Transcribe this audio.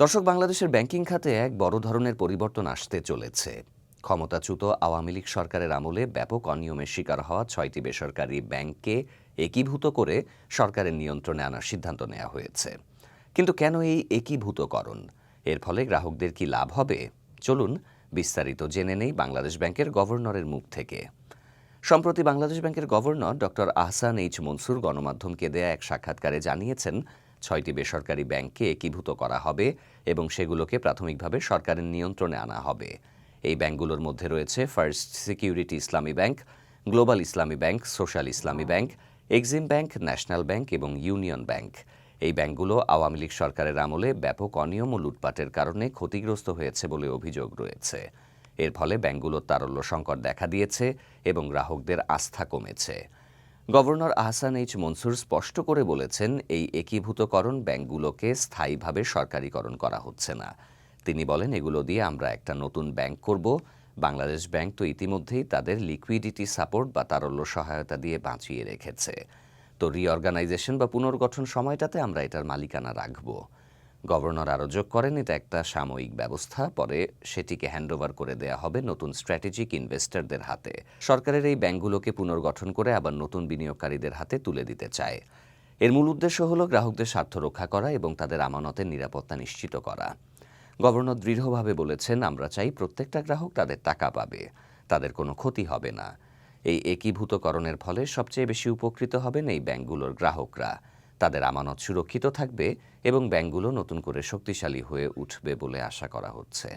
দর্শক, বাংলাদেশের ব্যাংকিং খাতে এক বড় ধরনের পরিবর্তন আসতে চলেছে। ক্ষমতাচ্যুত আওয়ামী লীগ সরকারের আমলে ব্যাপক অনিয়মের শিকার হওয়া ৬টি বেসরকারি ব্যাংককে একীভূত করে সরকারের নিয়ন্ত্রণে আনার সিদ্ধান্ত নেওয়া হয়েছে। কিন্তু কেন এই একীভূতকরণ? এর ফলে গ্রাহকদের কি লাভ হবে? চলুন বিস্তারিত জেনে নেই বাংলাদেশ ব্যাংকের গভর্নরের মুখ থেকে। সম্প্রতি বাংলাদেশ ব্যাংকের governor doctor Ahsan H Mansur গণমাধ্যমকে দেয়া এক সাক্ষাৎকারে জানিয়েছেন, ৬টি বেসরকারি ব্যাংককে একীভূত করা হবে এবং সেগুলোকে প্রাথমিকভাবে সরকারের নিয়ন্ত্রণে আনা হবে। এই ব্যাংকগুলোর মধ্যে রয়েছে ফার্স্ট সিকিউরিটি ইসলামী ব্যাংক, গ্লোবাল ইসলামী ব্যাংক, সোশ্যাল ইসলামী bank, Exim bank, national bank এবং ইউনিয়ন ব্যাংক। এই ব্যাংকগুলো আওয়ামী লীগ সরকারের আমলে ব্যাপক অনিয়ম ও লুটপাটের কারণে ক্ষতিগ্রস্ত হয়েছে বলে অভিযোগ রয়েছে। এর ফলে ব্যাংকগুলোর তারল্য সংকট দেখা দিয়েছে এবং গ্রাহকদের আস্থা কমেছে। গভর্নর আহসান এইচ মনসুর স্পষ্ট করে বলেছেন, এই একীভূতকরণ ব্যাংকগুলোকে স্থায়ীভাবে সরকারিকরণ করা হচ্ছে না। তিনি বলেন, এগুলো দিয়ে আমরা একটা নতুন ব্যাংক করব। বাংলাদেশ ব্যাংক তো ইতিমধ্যেই তাদের লিকুইডিটি সাপোর্ট বা তারল্য সহায়তা দিয়ে বাঁচিয়ে রেখেছে। তো রিঅর্গানাইজেশন বা পুনর্গঠন সময়টাতে আমরা এটার মালিকানা রাখব। গভর্নর আরও যোগ করেন, এটা একটা সাময়িক ব্যবস্থা, পরে সেটিকে হ্যান্ডওভার করে দেয়া হবে নতুন স্ট্র্যাটেজিক ইনভেস্টরদের হাতে। সরকারের এই ব্যাংকগুলোকে পুনর্গঠন করে আবার নতুন বিনিয়োগকারীদের হাতে তুলে দিতে চায়। এর মূল উদ্দেশ্য হল গ্রাহকদের স্বার্থ রক্ষা করা এবং তাদের আমানতের নিরাপত্তা নিশ্চিত করা। গভর্নর দৃঢ়ভাবে বলেছেন, আমরা চাই প্রত্যেকটা গ্রাহক তাদের টাকা পাবে, তাদের কোনো ক্ষতি হবে না। এই একীভূতকরণের ফলে সবচেয়ে বেশি উপকৃত হবেন এই ব্যাংকগুলোর গ্রাহকরা। তাদের আমানত সুরক্ষিত থাকবে এবং ব্যাংকগুলো নতুন করে শক্তিশালী হয়ে উঠবে বলে আশা করা হচ্ছে।